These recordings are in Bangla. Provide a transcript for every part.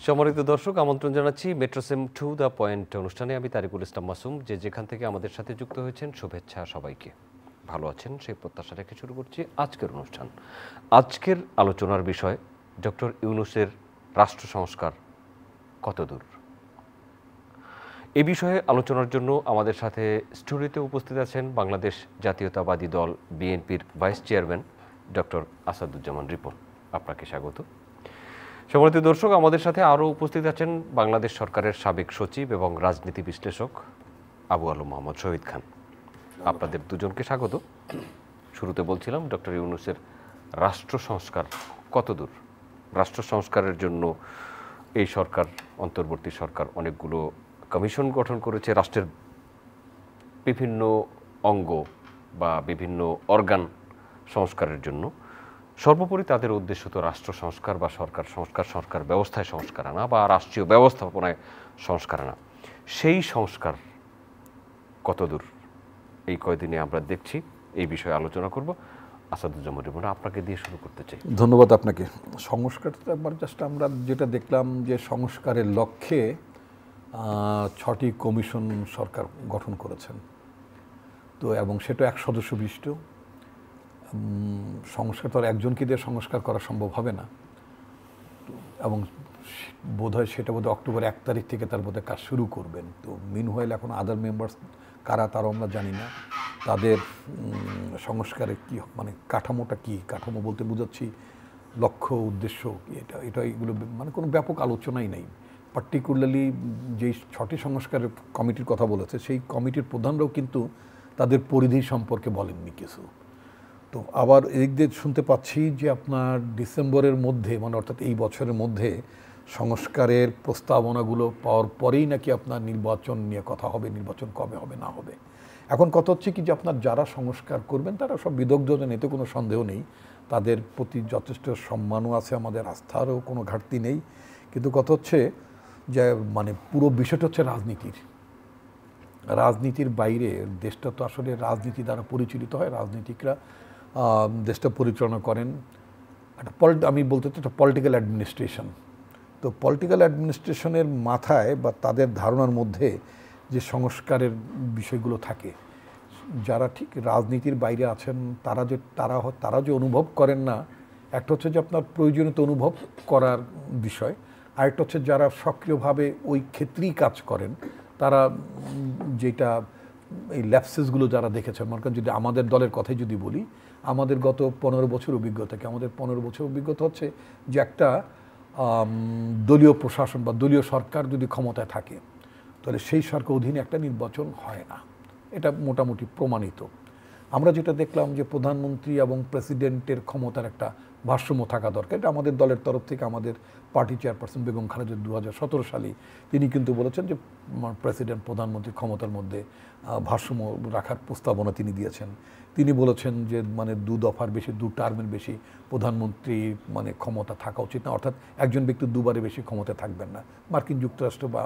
সম্মানিত দর্শক, আমন্ত্রণ জানাচ্ছি মেট্রোসেম টু দ্য পয়েন্ট অনুষ্ঠানে। আমি তারিকুল ইসলাম মাসুম। যেখান থেকে আমাদের সাথে যুক্ত হয়েছেন, শুভেচ্ছা সবাইকে। ভালো আছেন সেই প্রত্যাশা রেখে শুরু করছি আজকের অনুষ্ঠান। আজকের আলোচনার বিষয় ডক্টর ইউনূসের রাষ্ট্র সংস্কার কতদূর। এ বিষয়ে আলোচনার জন্য আমাদের সাথে স্টুডিওতে উপস্থিত আছেন বাংলাদেশ জাতীয়তাবাদী দল বিএনপির vice chairman doctor Asaduzzaman Ripon. আপনাকে স্বাগত। সম্মানিত দর্শক, আমাদের সাথে আরও উপস্থিত আছেন বাংলাদেশ সরকারের সাবেক সচিব এবং রাজনীতি বিশ্লেষক আবু আলম মোহাম্মদ শহীদ খান। আপনাদের দুজনকে স্বাগত। শুরুতে বলছিলাম ডক্টর ইউনূসের রাষ্ট্র সংস্কার কতদূর। রাষ্ট্র সংস্কারের জন্য এই সরকার, অন্তর্বর্তী সরকার, অনেকগুলো কমিশন গঠন করেছে রাষ্ট্রের বিভিন্ন অঙ্গ বা বিভিন্ন অর্গান সংস্কারের জন্য। সর্বোপরি তাদের উদ্দেশ্য তো রাষ্ট্র সংস্কার বা সরকার ব্যবস্থায় সংস্কার আনা বা রাষ্ট্রীয় ব্যবস্থাপনায় সংস্কার আনা। সেই সংস্কার কতদূর এই কয়দিনে আমরা দেখছি, এই বিষয়ে আলোচনা করব। আসাদুজ্জামান রিপন, আপনাকে দিয়ে শুরু করতে চাই। ধন্যবাদ আপনাকে। সংস্কারটা একবার জাস্ট আমরা যেটা দেখলাম যে সংস্কারের লক্ষ্যে 6টি কমিশন সরকার গঠন করেছেন, তো এবং সেটা 1 সদস্য বিশিষ্ট। সংস্কার তো আর একজনকে দিয়ে সংস্কার করা সম্ভব হবে না, এবং বোধহয় সেটা বোধহয় অক্টোবর 1 তারিখ থেকে তার বোধহয় কাজ শুরু করবেন। তো মিনওয়াইল এখন আদার মেম্বার্স কারা তারও আমরা জানি না। তাদের সংস্কারে কি মানে কাঠামোটা কি, কাঠামো বলতে বোঝাচ্ছি লক্ষ্য উদ্দেশ্য এটা এগুলো মানে কোনো ব্যাপক আলোচনাই নেই। পার্টিকুলারলি যেই 6টি সংস্কারের কমিটির কথা বলেছে, সেই কমিটির প্রধানরাও কিন্তু তাদের পরিধি সম্পর্কে বলেননি কিছু। তো আবার এদিক দিয়ে শুনতে পাচ্ছি যে আপনার ডিসেম্বরের মধ্যে, মানে অর্থাৎ এই বছরের মধ্যে সংস্কারের প্রস্তাবনাগুলো পাওয়ার পরেই নাকি আপনার নির্বাচন নিয়ে কথা হবে, নির্বাচন কবে হবে না হবে। এখন কথা হচ্ছে কি যে আপনার যারা সংস্কার করবেন তারা সব বিদগ্ধজন, এতে কোনো সন্দেহ নেই। তাদের প্রতি যথেষ্ট সম্মানও আছে, আমাদের আস্থারও কোনো ঘাটতি নেই। কিন্তু কথা হচ্ছে যে মানে পুরো বিষয়টা হচ্ছে রাজনীতির বাইরে দেশটা তো আসলে রাজনীতি দ্বারা পরিচালিত হয়। রাজনীতিকরা দেশটা পরিচালনা করেন একটা আমি বলতে চাই একটা পলিটিক্যাল অ্যাডমিনিস্ট্রেশন। তো পলিটিক্যাল অ্যাডমিনিস্ট্রেশনের মাথায় বা তাদের ধারণার মধ্যে যে সংস্কারের বিষয়গুলো থাকে, যারা ঠিক রাজনীতির বাইরে আছেন তারা যে অনুভব করেন না, একটা হচ্ছে যে আপনার প্রয়োজনীয়তা অনুভব করার বিষয়, আরেকটা হচ্ছে যারা সক্রিয়ভাবে ওই ক্ষেত্রেই কাজ করেন তারা যেটা এই ল্যাপসেসগুলো যারা দেখেছেন। মনে করেন যদি আমাদের দলের কথাই যদি বলি, আমাদের গত 15 বছর অভিজ্ঞতা কি, আমাদের 15 বছর অভিজ্ঞতা হচ্ছে যে একটা দলীয় প্রশাসন বা দলীয় সরকার যদি ক্ষমতায় থাকে তাহলে সেই সরকার অধীনে একটা নির্বাচন হয় না। এটা মোটামুটি প্রমাণিত। আমরা যেটা দেখলাম যে প্রধানমন্ত্রী এবং প্রেসিডেন্টের ক্ষমতার একটা ভারসাম্য থাকা দরকার। এটা আমাদের দলের তরফ থেকে আমাদের পার্টি চেয়ারপারসন বেগম খালেদা 2017 সালে তিনি কিন্তু বলেছেন যে প্রেসিডেন্ট প্রধানমন্ত্রীর ক্ষমতার মধ্যে ভারসাম্য রাখার প্রস্তাবনা তিনি দিয়েছেন। তিনি বলেছেন যে মানে 2 দফার বেশি, 2 টার্মের বেশি প্রধানমন্ত্রী মানে ক্ষমতা থাকা উচিত না, অর্থাৎ একজন ব্যক্তি 2বারের বেশি ক্ষমতা থাকবেন না। মার্কিন যুক্তরাষ্ট্র বা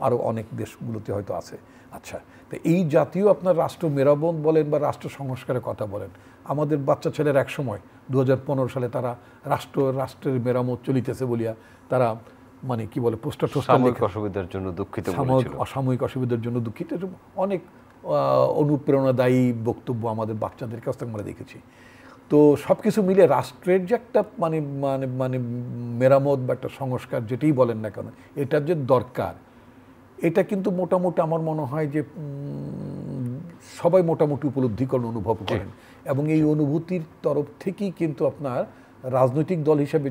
আরও অনেক দেশগুলোতে হয়তো আছে। আচ্ছা, তো এই জাতীয় আপনার রাষ্ট্র মেরামত বলেন বা রাষ্ট্র সংস্কারের কথা বলেন, আমাদের বাচ্চা ছেলের এক সময় 2015 সালে তারা রাষ্ট্রের মেরামত চলিতেছে বলিয়া তারা মানে কি বলে পোস্টার অসুবিধার জন্য দুঃখিত, অসাময়িক অসুবিধার জন্য দুঃখিত, অনেক অনুপ্রেরণাদায়ী বক্তব্য আমাদের বাচ্চাদের কাছ থেকে আমরা দেখেছি। তো সব কিছু মিলে রাষ্ট্রের যে একটা মানে মানে মানে মেরামত বা একটা সংস্কার যেটাই বলেন না কেন, এটার যে দরকার, এটা কিন্তু মোটামুটি আমার মনে হয় যে সবাই মোটামুটি উপলব্ধি করেন, অনুভব করেন। এবং এই অনুভূতির তরফ থেকেই কিন্তু আপনার রাজনৈতিক দল হিসেবে,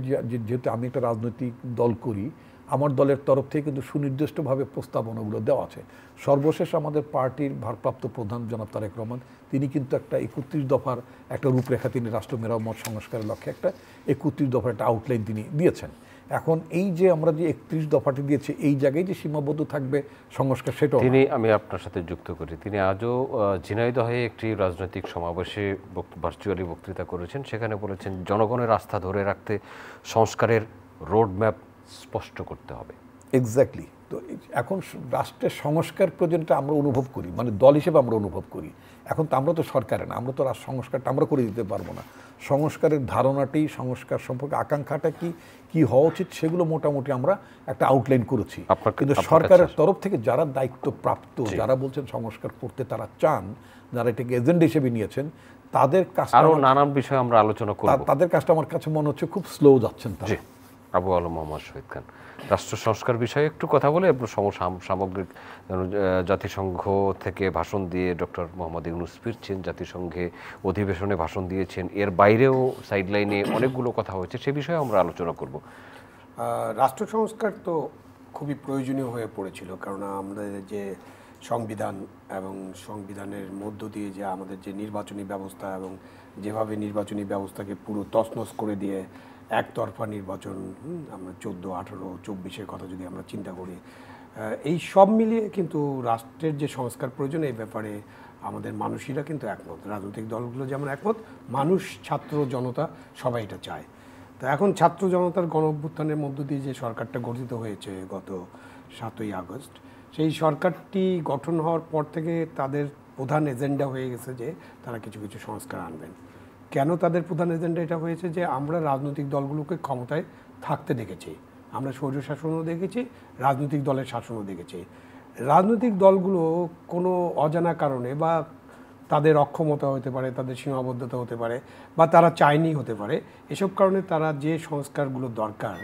যেহেতু আমি একটা রাজনৈতিক দল করি, আমার দলের তরফ থেকে কিন্তু সুনির্দিষ্টভাবে প্রস্তাবনাগুলো দেওয়া আছে। সর্বশেষ আমাদের পার্টির ভারপ্রাপ্ত প্রধান জনাব তারেক রহমান তিনি কিন্তু একটা 31 দফার একটা রূপরেখা, তিনি রাষ্ট্র মেরামত সংস্কারের লক্ষ্যে একটা 31 দফার একটা আউটলাইন তিনি দিয়েছেন। এখন এই যে আমরা যে 31 দফাটি দিয়েছি, এই জায়গায় যে সীমাবদ্ধ থাকবে সংস্কার, সেটাও আমি আপনার সাথে যুক্ত করি। তিনি আজও ঝিনাইদহে একটি রাজনৈতিক সমাবেশে ভার্চুয়ালি বক্তৃতা করেছেন। সেখানে বলেছেন জনগণের আস্থা ধরে রাখতে সংস্কারের রোডম্যাপ স্পষ্ট করতে হবে। এক্স্যাক্টলি। তো এখন রাষ্ট্রের সংস্কার প্রয়োজনটা আমরা অনুভব করি, মানে দল হিসেবে আমরা অনুভব করি। এখন তো আমরা তো সরকারে না, আমরা তো রাষ্ট্র সংস্কারটা আমরা করে দিতে পারবো না। সংস্কারের ধারণাটি, সংস্কার সম্পর্কে আকাঙ্ক্ষাটা কি হওয়া উচিত, সেগুলো মোটামুটি আমরা একটা আউটলাইন করেছি। কিন্তু সরকারের তরফ থেকে যারা দায়িত্বপ্রাপ্ত, যারা বলছেন সংস্কার করতে তারা চান, যারা এটাকে এজেন্ডা হিসেবে নিয়েছেন, তাদের কাজটা আরো নানান বিষয় আমরা আলোচনা করব। তাদের কাজটা আমার কাছে মনে হচ্ছে খুব স্লো যাচ্ছেন তারা। আবু আলম মোহাম্মদ শহীদ খান, রাষ্ট্র সংস্কার বিষয়ে একটু কথা বলে সামগ্রিক জাতিসংঘ থেকে ভাষণ দিয়ে ডক্টর মোহাম্মদ ইউনূস ফিরছেন, জাতিসংঘে অধিবেশনে ভাষণ দিয়েছেন, এর বাইরেও সাইডলাইনে অনেকগুলো কথা হয়েছে, সে বিষয়ে আমরা আলোচনা করব। রাষ্ট্র সংস্কার তো খুবই প্রয়োজনীয় হয়ে পড়েছিল, কারণ আমাদের যে সংবিধান এবং সংবিধানের মধ্য দিয়ে যে আমাদের যে নির্বাচনী ব্যবস্থা এবং যেভাবে নির্বাচনী ব্যবস্থাকে পুরো তছনছ করে দিয়ে একতরফা নির্বাচন, আমরা 14, 18, 24-এর কথা যদি আমরা চিন্তা করি, এই সব মিলিয়ে কিন্তু রাষ্ট্রের যে সংস্কার প্রয়োজন এই ব্যাপারে আমাদের মানুষেরা কিন্তু একমত। রাজনৈতিক দলগুলো যেমন একমত, মানুষ, ছাত্র, জনতা সবাই এটা চায়। তো এখন ছাত্র জনতার গণ অভ্যুত্থানের মধ্য দিয়ে যে সরকারটা গঠিত হয়েছে গত 7ই আগস্ট, সেই সরকারটি গঠন হওয়ার পর থেকে তাদের প্রধান এজেন্ডা হয়ে গেছে যে তারা কিছু কিছু সংস্কার আনবেন। কেন তাদের প্রধান এজেন্ডা এটা হয়েছে? যে আমরা রাজনৈতিক দলগুলোকে ক্ষমতায় থাকতে দেখেছি, আমরা স্বৈর শাসনও দেখেছি, রাজনৈতিক দলের শাসনও দেখেছি। রাজনৈতিক দলগুলো কোনো অজানা কারণে বা তাদের অক্ষমতা হতে পারে, তাদের সীমাবদ্ধতা হতে পারে, বা তারা চায়নি হতে পারে, এসব কারণে তারা যে সংস্কারগুলো দরকার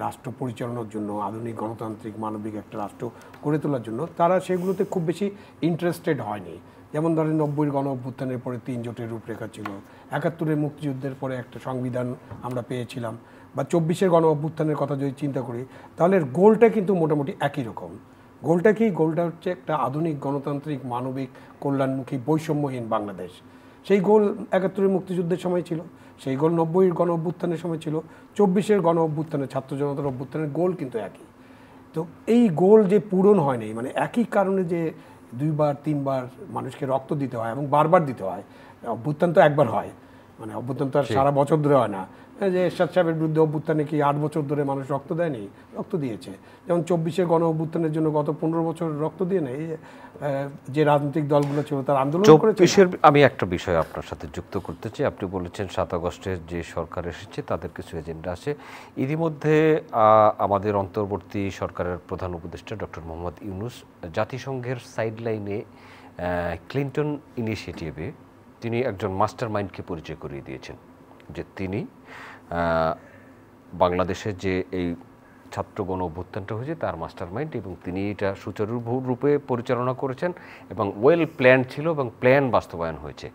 রাষ্ট্র পরিচালনার জন্য, আধুনিক গণতান্ত্রিক মানবিক একটা রাষ্ট্র গড়ে তোলার জন্য, তারা সেগুলোতে খুব বেশি ইন্টারেস্টেড হয়নি। যেমন ধরেন 90-এর গণ অভ্যুত্থানের পরে 3 জোটের রূপরেখা ছিল, 71-এর মুক্তিযুদ্ধের পরে একটা সংবিধান আমরা পেয়েছিলাম, বা 24-এর গণ অভ্যুত্থানের কথা যদি চিন্তা করি, তাহলে গোলটা কিন্তু মোটামুটি একই রকম। গোলটা কি? গোলটা হচ্ছে একটা আধুনিক গণতান্ত্রিক মানবিক কল্যাণমুখী বৈষম্যহীন বাংলাদেশ। সেই গোল 71-এর মুক্তিযুদ্ধের সময় ছিল, সেই গোল 90-এর গণ অভ্যুত্থানের সময় ছিল, 24-এর গণ অভ্যুত্থানের, ছাত্র জনতার অভ্যুত্থানের গোল কিন্তু একই। তো এই গোল যে পূরণ হয়নি, মানে একই কারণে যে 2বার 3বার মানুষকে রক্ত দিতে হয় এবং বারবার দিতে হয়। অভ্যুত্থান তো একবার হয়, মানে অভ্যুত্থান তো আর সারা বছর ধরে হয় না। যে এরশাদ সাহেবের বিরুদ্ধে অভ্যুত্থানে কি 8 বছর ধরে মানুষ রক্ত দেয়নি? রক্ত দিয়েছে। যেমন 24-এর গণ অভ্যুত্থানের জন্য গত 15 বছর রক্ত দিয়ে নেই যে রাজনৈতিক দলগুলো ছিল, তার আন্দোলন করেছে। 24-এর আমি একটা বিষয় আপনার সাথে যুক্ত করতে চাই। আপনি বলেছেন 7 আগস্টের যে সরকার এসেছে তাদের কিছু এজেন্ডা আছে। ইতিমধ্যে আমাদের অন্তর্বর্তী সরকারের প্রধান উপদেষ্টা ডক্টর মোহাম্মদ ইউনূস জাতিসংঘের সাইডলাইনে ক্লিন্টন ইনিশিয়েটিভে তিনি একজন মাস্টার মাইন্ডকে পরিচয় করিয়ে দিয়েছেন, যে তিনি বাংলাদেশের যে এই ছাত্র গণ অভ্যুত্থানটা হয়েছে তার মাস্টার মাইন্ড, এবং তিনি এটা সুচারুরূপে পরিচালনা করেছেন এবং ওয়েল প্ল্যান ছিল এবং প্ল্যান বাস্তবায়ন হয়েছে।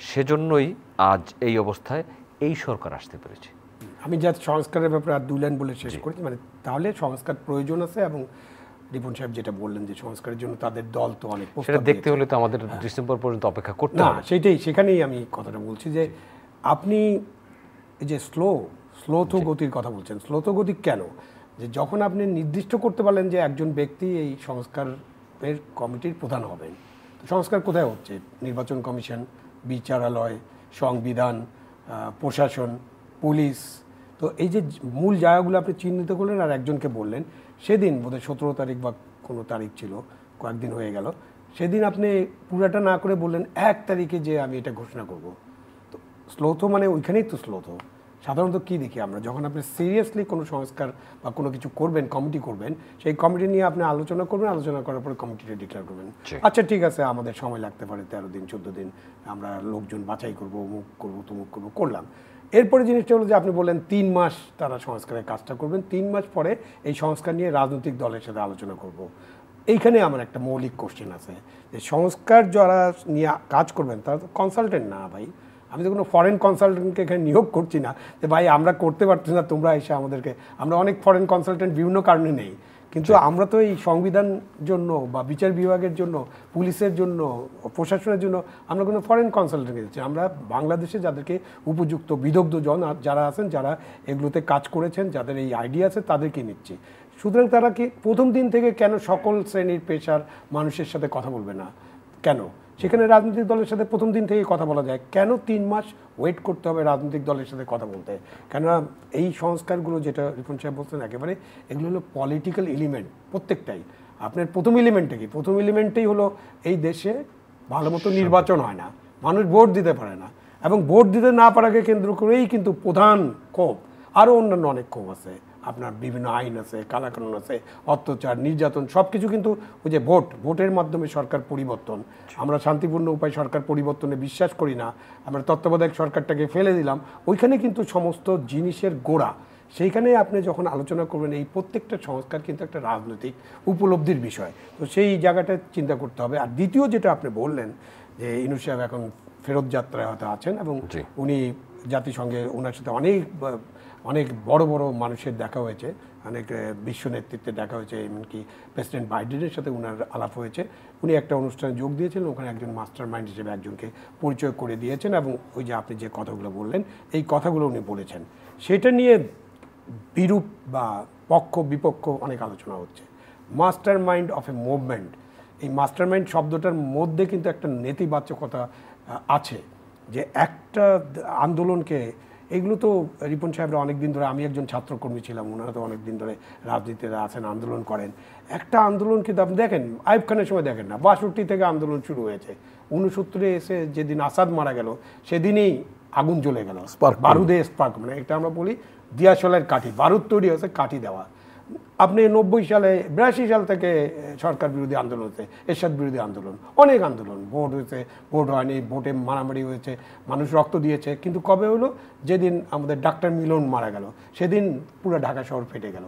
সেজন্যই আজ এই অবস্থায় এই সরকার আসতে পেরেছে। আমি যা সংস্কারের ব্যাপারে আর 2 লাইন বলে শেষ করেছি, মানে তাহলে সংস্কার প্রয়োজন আছে, এবং রিপন সাহেব যেটা বললেন যে সংস্কারের জন্য তাদের দল তো অনেক সেটা দেখতে হলে তো আমাদের ডিসেম্বর পর্যন্ত অপেক্ষা করতে হবে। সেখানেই আমি কথাটা বলছি যে আপনি এই যে স্লোথ গতির কথা বলছেন, স্লোথ গতি কেন? যে যখন আপনি নির্দিষ্ট করতে পারলেন যে একজন ব্যক্তি এই সংস্কারের কমিটির প্রধান হবেন, তো সংস্কার কোথায় হচ্ছে? নির্বাচন কমিশন, বিচারালয়, সংবিধান, প্রশাসন, পুলিশ। তো এই যে মূল জায়গাগুলো আপনি চিহ্নিত করলেন আর একজনকে বললেন, সেদিন বোধহয় 17 তারিখ বা কোনো তারিখ ছিল, কয়েকদিন হয়ে গেল, সেদিন আপনি পুরাটা না করে বললেন 1 তারিখে যে আমি এটা ঘোষণা করব। তো স্লোথ মানে ওইখানেই তো স্লোথ। সাধারণত কী দেখি আমরা, যখন আপনি সিরিয়াসলি কোনো সংস্কার বা কোনো কিছু করবেন, কমিটি করবেন, সেই কমিটি নিয়ে আপনি আলোচনা করবেন, আলোচনা করার পরে কমিটিটা ডিক্লেয়ার করবেন। আচ্ছা ঠিক আছে, আমাদের সময় লাগতে পারে 13 দিন 14 দিন, আমরা লোকজন বাছাই করবো, অমুক করবো, তমুক করবো, করলাম। এরপরে জিনিসটা হলো যে আপনি বললেন 3 মাস তারা সংস্কারের কাজটা করবেন, 3 মাস পরে এই সংস্কার নিয়ে রাজনৈতিক দলের সাথে আলোচনা করব। এইখানে আমার একটা মৌলিক কোশ্চেন আছে যে সংস্কার যারা নিয়ে কাজ করবেন তারা তো কনসালটেন্ট না ভাই। আমি তো কোনো ফরেন কনসালটেন্টকে এখানে নিয়োগ করছি না যে ভাই আমরা করতে পারছি না, তোমরা এসে আমাদেরকে। আমরা অনেক ফরেন কনসালটেন্ট বিভিন্ন কারণে নেই, কিন্তু আমরা তো এই সংবিধান জন্য বা বিচার বিভাগের জন্য, পুলিশের জন্য, প্রশাসনের জন্য আমরা কোনো ফরেন কনসালটেন্ট নিচ্ছি। আমরা বাংলাদেশে যাদেরকে উপযুক্ত বিদগ্ধজন যারা আছেন, যারা এগুলোতে কাজ করেছেন, যাদের এই আইডিয়া আছে, তাদেরকে নিচ্ছি। সুতরাং তারা কি প্রথম দিন থেকে কেন সকল শ্রেণীর পেশার মানুষের সাথে কথা বলবে না? কেন? সেখানে রাজনৈতিক দলের সাথে প্রথম দিন থেকে কথা বলা যায়। কেন 3 মাস ওয়েট করতে হবে রাজনৈতিক দলের সাথে কথা বলতে? কেননা এই সংস্কারগুলো যেটা রিপন সাহেব বলছেন একেবারে এগুলো হলো পলিটিক্যাল এলিমেন্ট প্রত্যেকটাই। আপনার প্রথম এলিমেন্টটা কি? প্রথম এলিমেন্টটাই হলো এই দেশে ভালো মতো নির্বাচন হয় না, মানুষ ভোট দিতে পারে না, এবং ভোট দিতে না পারাকে কেন্দ্র করেই কিন্তু প্রধান ক্ষোভ। আরও অন্যান্য অনেক ক্ষোভ আছে, আপনার বিভিন্ন আইন আছে, কালাকানুন আছে, অত্যাচার, নির্যাতন, সব কিছু কিন্তু ওই যে ভোটের মাধ্যমে সরকার পরিবর্তন। আমরা শান্তিপূর্ণ উপায় সরকার পরিবর্তনে বিশ্বাস করি না, আমরা তত্ত্বাবধায়ক সরকারটাকে ফেলে দিলাম। ওইখানে কিন্তু সমস্ত জিনিসের গোড়া। সেইখানে আপনি যখন আলোচনা করবেন এই প্রত্যেকটা সংস্কার কিন্তু একটা রাজনৈতিক উপলব্ধির বিষয়, তো সেই জায়গাটা চিন্তা করতে হবে। আর দ্বিতীয় যেটা আপনি বললেন যে ইউনূস সাহেব এখন ফেরত যাত্রায় হয়তো আছেন এবং উনি জাতিসংঘে ওনার সাথে অনেক বড় বড় মানুষের দেখা হয়েছে, অনেক বিশ্ব নেতৃত্বে দেখা হয়েছে, এমনকি প্রেসিডেন্ট বাইডেনের সাথে ওনার আলাপ হয়েছে। উনি একটা অনুষ্ঠানে যোগ দিয়েছিলেন, ওখানে একজন মাস্টার মাইন্ড হিসেবে একজনকে পরিচয় করে দিয়েছেন, এবং ওই যে আপনি যে কথাগুলো বললেন এই কথাগুলো উনি বলেছেন। সেটা নিয়ে বিরূপ বা পক্ষ বিপক্ষ অনেক আলোচনা হচ্ছে। Master mind of A movement, এই মাস্টার মাইন্ড শব্দটার মধ্যে কিন্তু একটা নেতিবাচকতা আছে, যে একটা আন্দোলনকে, এগুলো তো রিপন সাহেবরা অনেক দিন ধরে, আমি একজন ছাত্রকর্মী ছিলাম, ওনারা তো অনেক দিন ধরে রাজনীতিতে আছেন, আন্দোলন করেন। একটা আন্দোলনকে আপনি দেখেন, আইয়ুব খানের সময় দেখেন না, 62 থেকে আন্দোলন শুরু হয়েছে, 69 এসে যেদিন আসাদ মারা গেল সেদিনই আগুন জ্বলে গেল, বারুদে স্পার্ক, মানে এটা আমরা বলি দিয়াশলাইয়ের কাঠি, বারুদ তৈরি হয়েছে কাঠি দেওয়া। আপনি 90 সালে 82 সাল থেকে সরকার বিরোধী আন্দোলন হয়েছে, এরশাদ বিরোধী আন্দোলন, অনেক আন্দোলন, ভোট হয়েছে, ভোট হয়নি, ভোটে মারামারি হয়েছে, মানুষ রক্ত দিয়েছে, কিন্তু কবে হলো? যেদিন আমাদের ডাক্তার মিলন মারা গেল সেদিন পুরো ঢাকা শহর ফেটে গেল।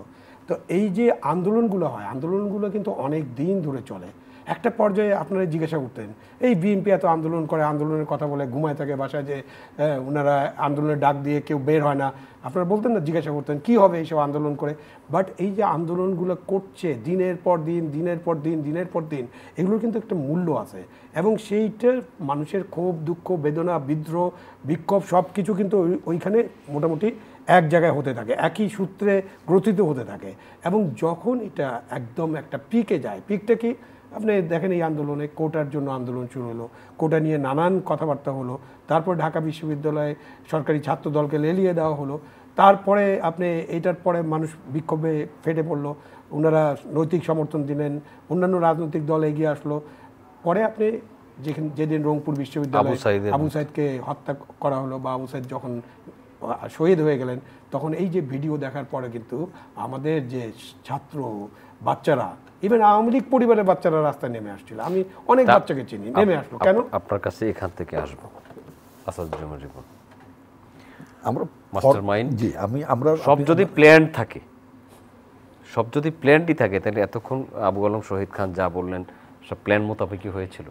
তো এই যে আন্দোলনগুলো হয়, আন্দোলনগুলো কিন্তু অনেক দিন ধরে চলে। একটা পর্যায়ে আপনারা জিজ্ঞাসা করতেন এই বিএনপি এত আন্দোলন করে, আন্দোলনের কথা বলে ঘুমায় থাকে বাসায়, যে ওনারা আন্দোলনের ডাক দিয়ে কেউ বের হয় না, আপনারা বলতেন না, জিজ্ঞাসা করতেন কী হবে এইসব আন্দোলন করে। বাট এই যে আন্দোলনগুলো করছে দিনের পর দিন, দিনের পর দিন, দিনের পর দিন, এগুলোর কিন্তু একটা মূল্য আছে, এবং সেইটার মানুষের ক্ষোভ, দুঃখ, বেদনা, বিদ্রোহ, বিক্ষোভ সব কিছু কিন্তু ওইখানে মোটামুটি এক জায়গায় হতে থাকে, একই সূত্রে গ্রথিত হতে থাকে। এবং যখন এটা একদম একটা পিকে যায়, পিকটা কি আপনি দেখেন, এই আন্দোলনে কোটার জন্য আন্দোলন শুরু হলো, কোটা নিয়ে নানান কথাবার্তা হলো, তারপর ঢাকা বিশ্ববিদ্যালয়ে সরকারি ছাত্র দলকে লেলিয়ে দেওয়া হলো, তারপরে আপনি এইটার পরে মানুষ বিক্ষোভে ফেটে পড়লো, ওনারা নৈতিক সমর্থন দিলেন, অন্যান্য রাজনৈতিক দল এগিয়ে আসলো, পরে আপনি যেদিন রংপুর বিশ্ববিদ্যালয়ে আবু সাইদকে হত্যা করা হলো, বা আবু সাইদ যখন শহীদ হয়ে গেলেন, তখন এই যে ভিডিও দেখার পরে কিন্তু আমাদের যে ছাত্র বাচ্চারা, ইভেন আওয়ামী লীগ পরিবারের বাচ্চারা রাস্তায় নেমে আসছিল, আমি অনেক বাচ্চাকে চিনি, নেমে আসলো। কেন? আপনার কাছে এখান থেকে আসবো আসাদুজ্জামান রিপন, আমরা মাস্টার মাইন্ড, জি, আমরা সব যদি প্ল্যান থাকে, সব যদি প্ল্যানটি থাকে, তাহলে এতক্ষণ আবু আলম শহীদ খান যা বললেন সব প্ল্যান মোতাবেকই হয়েছিল।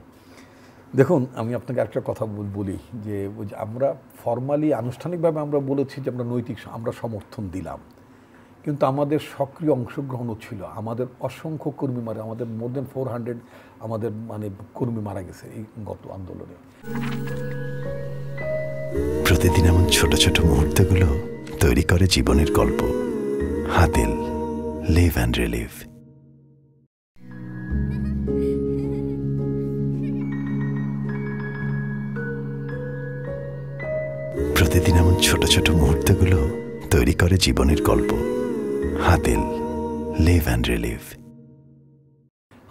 দেখুন, আমি আপনাকে একটা কথা বলি, যে আমরা ফর্মালি আনুষ্ঠানিকভাবে আমরা বলেছি যে আমরা নৈতিক আমরা সমর্থন দিলাম, কিন্তু আমাদের সক্রিয় অংশগ্রহণও ছিল। আমাদের অসংখ্য কর্মী আমাদের মোর দেন 400 আমাদের কর্মী মারা গেছে এই গত আন্দোলনে। প্রতিদিন এমন ছোট ছোট মুহূর্তগুলো তৈরি করে জীবনের গল্প। Hatil, live and relive. প্রতিদিন এমন ছোট ছোট মুহূর্তগুলো তৈরি করে জীবনের গল্প। Hatil, live and relive.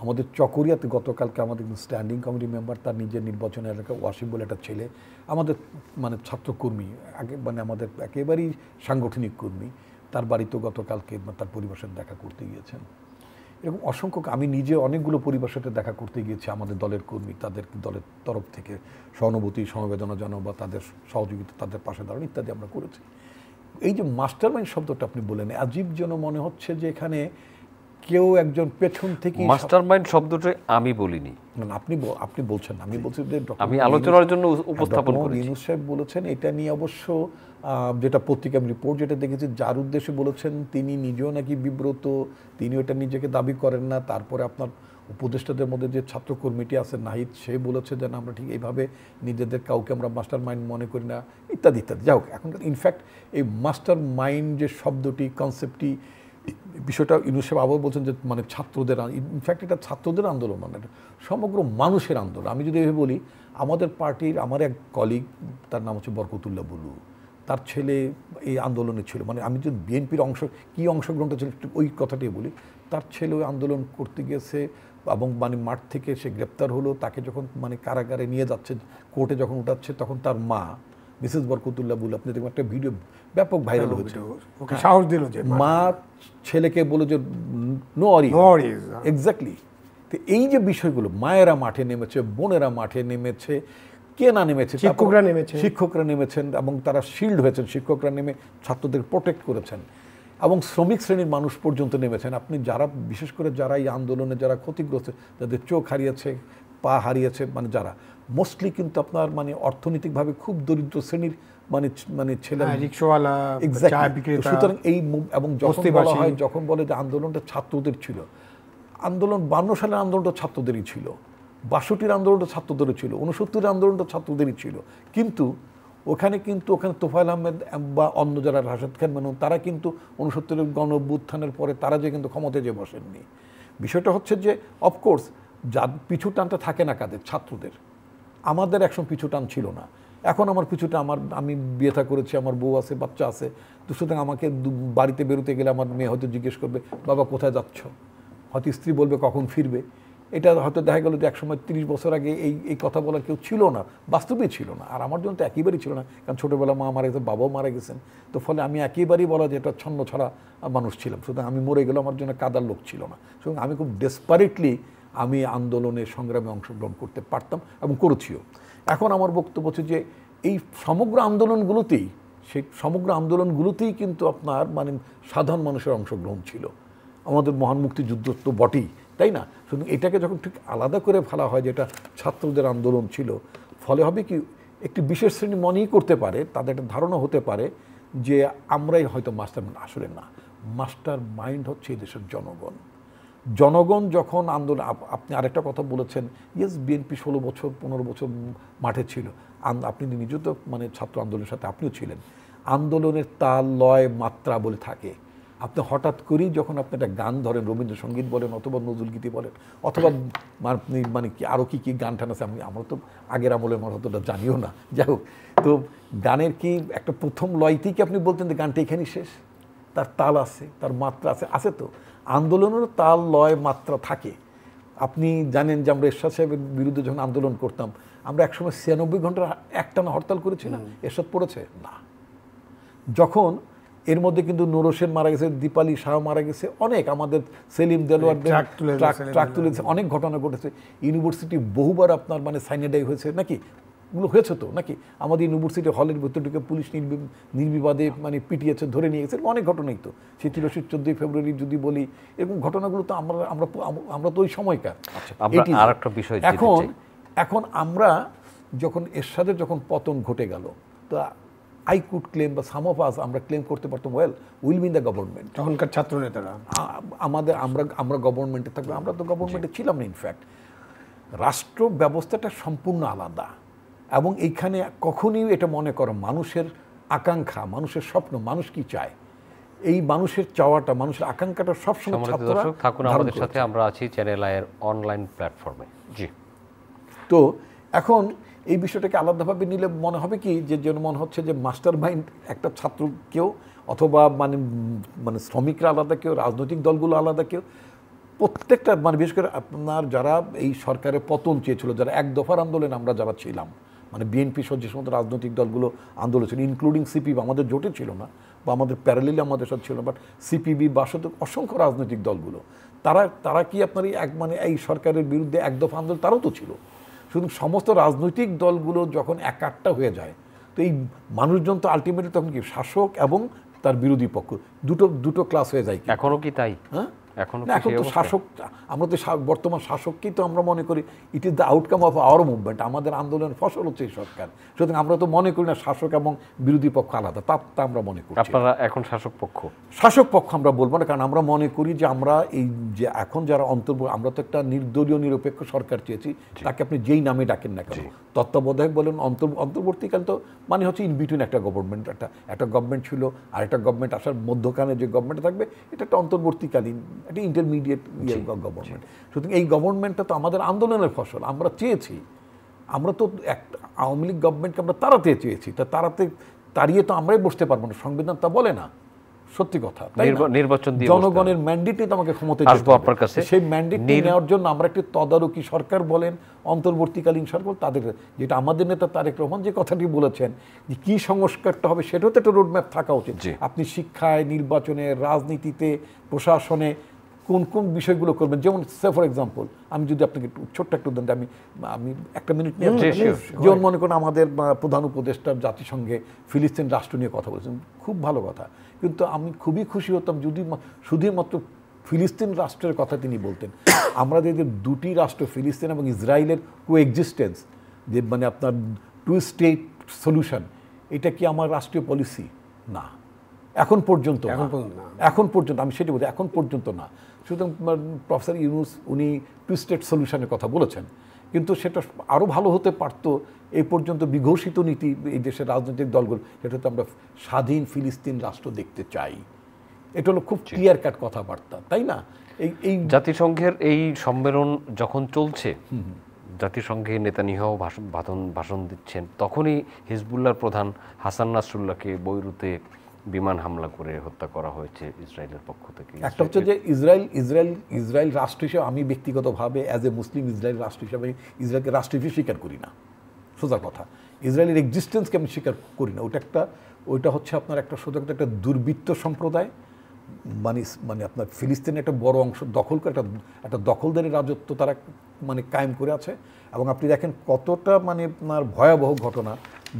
আমাদের চকরিয়াতে গতকালকে আমাদের স্ট্যান্ডিং কমিটি মেম্বার, তার নিজের নির্বাচনের এলাকা ওয়াসিম বলে একটা ছেলে, আমাদের ছাত্রকর্মী, আমাদের একেবারেই সাংগঠনিক কর্মী, তার বাড়িতেও গতকালকে তার পরিবারের সাথে দেখা করতে গিয়েছেন। এরকম অসংখ্য, আমি নিজে অনেকগুলো পরিবারের সাথে দেখা করতে গিয়েছি, আমাদের দলের কর্মী, তাদের দলের তরফ থেকে সহানুভূতি, সমবেদনা জানানো বা তাদের সহযোগিতা, তাদের পাশে দাঁড়ানো ইত্যাদি আমরা করেছি। এই যে মাস্টার মাইন্ড শব্দটা আপনি বললেন, আজীব যেন মনে হচ্ছে যে এখানে কেউ একজন পেছন থেকে, মাস্টার মাইন্ড শব্দটা আমি বলিনি, আপনি বলছেন, আমি বলছি যে আমি আলোচনার জন্য উপস্থাপন করেছি। ইউনূস সাহেব বলেছেন, এটা নিয়ে অবশ্য যেটা পত্রিকা রিপোর্ট যেটা দেখেছি, যার উদ্দেশ্যে বলেছেন তিনি নিজেও নাকি বিব্রত, তিনি ওটা নিজেকে দাবি করেন না। তারপরে আপনার উপদেষ্টাদের মধ্যে যে ছাত্র কর্মীটি আছে নাহিদ, সে বলেছে যে আমরা ঠিক এইভাবে নিজেদের কাউকে আমরা মাস্টার মাইন্ড মনে করি না, ইত্যাদি ইত্যাদি। যাই হোক, এখন ইনফ্যাক্ট এই মাস্টার মাইন্ড যে শব্দটি, কনসেপ্টটি, বিষয়টা ইউনূস সাহেব আবার বলছেন যে মানে ছাত্রদের, ইনফ্যাক্ট এটা ছাত্রদের আন্দোলন মানে এটা সমগ্র মানুষের আন্দোলন। আমি যদি এভাবে বলি, আমাদের পার্টির আমার এক কলিগ, তার নাম হচ্ছে বরকতুল্লাহ বুলু, তার ছেলে এই আন্দোলনে ছিল। মানে আমি যদি বিএনপির অংশগ্রহণটা ছিল ওই কথাটাই বলি, তার ছেলে ওই আন্দোলন করতে গেছে এবং মানে মাঠ থেকে সে গ্রেপ্তার হলো। তাকে যখন মানে কারাগারে নিয়ে যাচ্ছে, কোর্টে যখন উঠাচ্ছে, তখন তার মা মিসেস বরকতুল্লাহ বুলু, আপনি দেখবেন একটা ভিডিও ব্যাপক ভাইরাল হয়েছে, ওকে সাহস দিল যে মা ছেলেকে বলে যে নো ওয়ারিজ, এক্স্যাক্টলি। তো এই যে বিষয়গুলো, মায়েরা মাঠে নেমেছে, বোনেরা মাঠে নেমেছে, কে না নেমেছে, শিক্ষকরা নেমেছেন এবং তারা শিল্ড হয়েছেন, শিক্ষকরা নেমে ছাত্রদের প্রোটেক্ট করেছেন এবং শ্রমিক শ্রেণীর মানুষ পর্যন্ত নেমেছেন। আপনি যারা বিশেষ করে যারা এই আন্দোলনে যারা ক্ষতিগ্রস্ত, যাদের চোখ হারিয়েছে, পা হারিয়েছে, মানে যারা মোস্টলি কিন্তু আপনার মানে অর্থনৈতিকভাবে খুব দরিদ্র শ্রেণীর মানে মানে ছেলে, রিকশাওয়ালা, চা বিক্রেতা। সুতরাং এই এবং যখন বলে যে আন্দোলনটা ছাত্রদের ছিল, আন্দোলন 52 সালের আন্দোলনটা ছাত্রদেরই ছিল, 62-র আন্দোলনটা ছাত্রদেরই ছিল, 69-এর আন্দোলনটা ছাত্রদেরই ছিল। কিন্তু ওখানে তোফায়েল আহমেদ বা অন্য যারা, রাশেদ খান মেনন, তারা কিন্তু 69-এর গণ অভ্যুত্থানের পরে তারা যে কিন্তু ক্ষমতায় যে বসেননি। বিষয়টা হচ্ছে যে অফকোর্স যা পিছু টানটা থাকে না কাদের, ছাত্রদের। আমাদের একসময় পিছু টান ছিল না, এখন আমার পিছুটা, আমি বিয়ে থা করেছি, আমার বউ আছে, বাচ্চা আছে, তো সুতরাং আমাকে বাড়িতে বেরোতে গেলে আমার মেয়ে হয়তো জিজ্ঞেস করবে, বাবা কোথায় যাচ্ছ, হয়তো স্ত্রী বলবে কখন ফিরবে। এটা হয়তো দেখা গেল যে একসময় 30 বছর আগে এই কথা বলার কেউ ছিল না, বাস্তবেই ছিল না। আর আমার জন্য তো একেবারেই ছিল না, কারণ ছোটোবেলা মা মারা গেছে, বাবাও মারা গেছেন, তো ফলে আমি একেবারেই বলা যে এটা ছন্ন ছড়া মানুষ ছিলাম। সুতরাং আমি মরে গেলেও আমার জন্য কাদার লোক ছিল না। সুতরাং আমি খুব ডেসপারেটলি আমি আন্দোলনে সংগ্রামে অংশগ্রহণ করতে পারতাম এবং করেছিও। এখন আমার বক্তব্য হচ্ছে যে এই সমগ্র আন্দোলনগুলোতেই কিন্তু আপনার মানে সাধারণ মানুষের অংশগ্রহণ ছিল। আমাদের মহান মুক্তিযুদ্ধ তো বটেই, তাই না? শুধু এটাকে যখন ঠিক আলাদা করে ফেলা হয় যে এটা ছাত্রদের আন্দোলন ছিল, ফলে হবে কি, একটি বিশেষ শ্রেণী মনেই করতে পারে, তাদের একটা ধারণা হতে পারে যে আমরাই হয়তো মাস্টার মাইন্ড। আসলে না, মাস্টার মাইন্ড হচ্ছে এই দেশের জনগণ যখন আন্দোলন। আপনি আরেকটা কথা বলেছেন, ইয়েস, বিএনপি 16 বছর 15 বছর মাঠে ছিল, আপনি নিজেও তো মানে ছাত্র আন্দোলনের সাথে আপনিও ছিলেন। আন্দোলনের তাল, লয়, মাত্রা বলে থাকে। আপনি হঠাৎ করেই যখন আপনি একটা গান ধরেন, রবীন্দ্রসঙ্গীত বলেন অথবা নজরুল গীতি বলেন অথবা আপনি মানে কি আরও কী গান টান আছে, আমরা তো আগের আমলের আমার হয়তো জানিও না, যাই হোক। তো গানের কি একটা প্রথম লয়তেই কি আপনি বলতেন যে গানটা এখানেই শেষ? তার তাল আছে, তার মাত্রা আছে তো। আন্দোলনেরও তাল, লয়, মাত্রা থাকে। আপনি জানেন যে আমরা এরশাদ সাহেবের বিরুদ্ধে যখন আন্দোলন করতাম, আমরা একসময় 96 ঘন্টা একটানা হরতাল করেছি না? এরশাদ পড়েছে না। যখন এর মধ্যে কিন্তু নুর হোসেন মারা গেছে, দীপালি শাহ মারা গেছে, অনেক আমাদের সেলিম দেলোয়ারদের ট্রাক তুলেছে, অনেক ঘটনা ঘটেছে। ইউনিভার্সিটি বহুবার আপনার মানে সাইনেডাই হয়েছে নাকি, এগুলো হয়েছে তো নাকি? আমাদের ইউনিভার্সিটি হলের ভিতর ঢুকে পুলিশ নির্বিবাদে মানে পিটিয়েছে, ধরে নিয়ে গেছে, অনেক ঘটনাই তো। সেই 14 ফেব্রুয়ারি যদি বলি, এরকম ঘটনাগুলো তো আমরা তো ওই সময়কার। এখন আমরা যখন এরশাদের যখন পতন ঘটে গেল, তো আই কুড ক্লেম বা সাম অফ আস আমরা ক্লেম করতে পারতাম, well will be in the government. তখনকার ছাত্র নেতারা আমরা গভর্নমেন্টে থাকবো, আমরা তো গভর্নমেন্টে ছিলাম না। ইনফ্যাক্ট রাষ্ট্র ব্যবস্থাটা সম্পূর্ণ আলাদা এবং এইখানে কখনই এটা মনে করো মানুষের আকাঙ্ক্ষা, মানুষের স্বপ্ন, মানুষ কি চায়, এই মানুষের চাওয়াটা, মানুষের আকাঙ্ক্ষাটা সবসময় ছাত্ররা থাকুন আমাদের সাথে। আমরা আছি চ্যানেল আইয়ের অনলাইন প্ল্যাটফর্মে। জি, তো এখন এই বিষয়টাকে আলাদাভাবে নিলে মনে হবে কি যে যেন মনে হচ্ছে যে মাস্টার মাইন্ড একটা ছাত্র কেউ, অথবা মানে শ্রমিকরা আলাদা কেউ, রাজনৈতিক দলগুলো আলাদা কেউ, প্রত্যেকটা মানে বিশেষ করে আপনার যারা এই সরকারের পতন চেয়েছিল, যারা এক দফার আন্দোলন আমরা যারা ছিলাম, মানে বিএনপি সহ যে সমস্ত রাজনৈতিক দলগুলো আন্দোলন ছিল, ইনক্লুডিং সিপিবি, আমাদের জোটে ছিল না বা আমাদের প্যারালেলি আমাদের সাথে ছিল না, বাট সিপিবি বা সাথে অসংখ্য রাজনৈতিক দলগুলো, তারা কি আপনার মানে এই সরকারের বিরুদ্ধে এক দফা আন্দোলন, তারাও তো ছিল। শুধু সমস্ত রাজনৈতিক দলগুলো যখন একাট্টা হয়ে যায়, তো এই মানুষজন তো আলটিমেটলি তখন কি শাসক এবং তার বিরোধী পক্ষ দুটো ক্লাস হয়ে যায়। এখনো কি তাই? হ্যাঁ, এখন তো শাসক, আমরা তো বর্তমান শাসককেই তো আমরা মনে করি it is the outcome of our movement, আমাদের আন্দোলনের ফসল হচ্ছে এই সরকার। সুতরাং আমরা তো মনে করি না শাসক এবং বিরোধী পক্ষ আলাদা, তা আমরা মনে করি। আপনারা এখন শাসক পক্ষ আমরা বলবো না, কারণ আমরা মনে করি যে আমরা এই যে এখন যারা আমরা তো একটা নির্দলীয় নিরপেক্ষ সরকার চেয়েছি, তাকে আপনি যেই নামে ডাকেন না কেন, তত্ত্বাবধায়ক বলেন, অন্তর্বর্তীকাল তো মানে হচ্ছে ইন বিটুইন একটা গভর্নমেন্ট, একটা গভর্নমেন্ট ছিল আর একটা গভর্নমেন্ট আসার মধ্যখানে যে গভর্নমেন্ট থাকবে, এটা একটা অন্তর্বর্তীকালীন, একটা ইন্টারমিডিয়েট গভর্নমেন্ট। সুতরাং এই গভর্নমেন্টটা তো আমাদের আন্দোলনের ফসল, আমরা চেয়েছি। আমরা তো একটা আওয়ামী লীগ গভর্নমেন্টকে আমরা তাড়াতে চেয়েছি, তা তাড়িয়ে তো আমরাই বসতে পারবো না, সংবিধান তা বলে না। সত্যি কথা, নির্বাচন দিয়ে জনগণের ম্যান্ডেট নিয়ে তো আমাকে ক্ষমতায় আসবো আপনার কাছে। সেই ম্যান্ডেট নেওয়ার জন্য আমরা একটি তদারকি সরকার বলেন, অন্তর্বর্তীকালীন সরকার, তাদের যেটা আমাদের নেতা তারেক রহমান যে কথাটি বলেছেন যে কি সংস্কারটা হবে, সেটাও তো একটা রোডম্যাপ থাকা উচিত। আপনি শিক্ষায়, নির্বাচনে, রাজনীতিতে, প্রশাসনে কোন কোন বিষয়গুলো করবেন। যেমন ফর এক্সাম্পল, আমি যদি আপনাকে ছোট্ট একটা উদাহরণ, আমি একটা মিনিট নিয়ে, যেমন মনে করেন আমাদের প্রধান উপদেষ্টা জাতিসংঘে ফিলিস্তিন রাষ্ট্র নিয়ে কথা বলেছেন, খুব ভালো কথা, কিন্তু আমি খুবই খুশি হতাম যদি শুধুমাত্র ফিলিস্তিন রাষ্ট্রের কথা তিনি বলতেন। আমরা যে দুটি রাষ্ট্র, ফিলিস্তিন এবং ইসরায়েলের কোএক্সিস্টেন্স, যে মানে আপনার 2 স্টেট সলিউশন, এটা কি আমার রাষ্ট্রীয় পলিসি? না, এখন পর্যন্ত আমি সেটা বলছি, এখন পর্যন্ত না। সুতরাং প্রফেসর ইউনূস উনি 2 স্টেট সলিউশনের কথা বলেছেন, কিন্তু সেটা আরও ভালো হতে পারতো। এই পর্যন্ত বিঘোষিত নীতি এই দেশের রাজনৈতিক দলগুলো, সেটা তো আমরা স্বাধীন ফিলিস্তিন রাষ্ট্র দেখতে চাই। এটা হলো খুব ক্লিয়ার কাট কথাবার্তা, তাই না? এই জাতিসংঘের এই সম্মেলন যখন চলছে, জাতিসংঘে নেতানিয়াহু ভাষণ দিচ্ছেন, তখনই হিজবুল্লাহর প্রধান হাসান নাসরুল্লাহকে বৈরুতে বিমান হামলা করে হত্যা করা হয়েছে ইসরায়েলের পক্ষ থেকে। একটা হচ্ছে যে ইসরায়েল রাষ্ট্র হিসেবে, আমি ব্যক্তিগতভাবে অ্যাজ এ মুসলিম ইসরায়েল রাষ্ট্র হিসাবে ইসরায়েলকে রাষ্ট্র হিসেবে স্বীকার করি না, সোজা কথা। ইসরায়েলের এক্সিস্টেন্সকে আমি স্বীকার করি না। ওইটা হচ্ছে আপনার একটা সোজা কথা, একটা দুর্বৃত্ত সম্প্রদায়, মানে আপনার ফিলিস্তিনের একটা বড় অংশ দখল করে একটা দখলদারি রাজত্ব তারা মানে কায়েম করে আছে। এবং আপনি দেখেন কতটা মানে আপনার ভয়াবহ ঘটনা,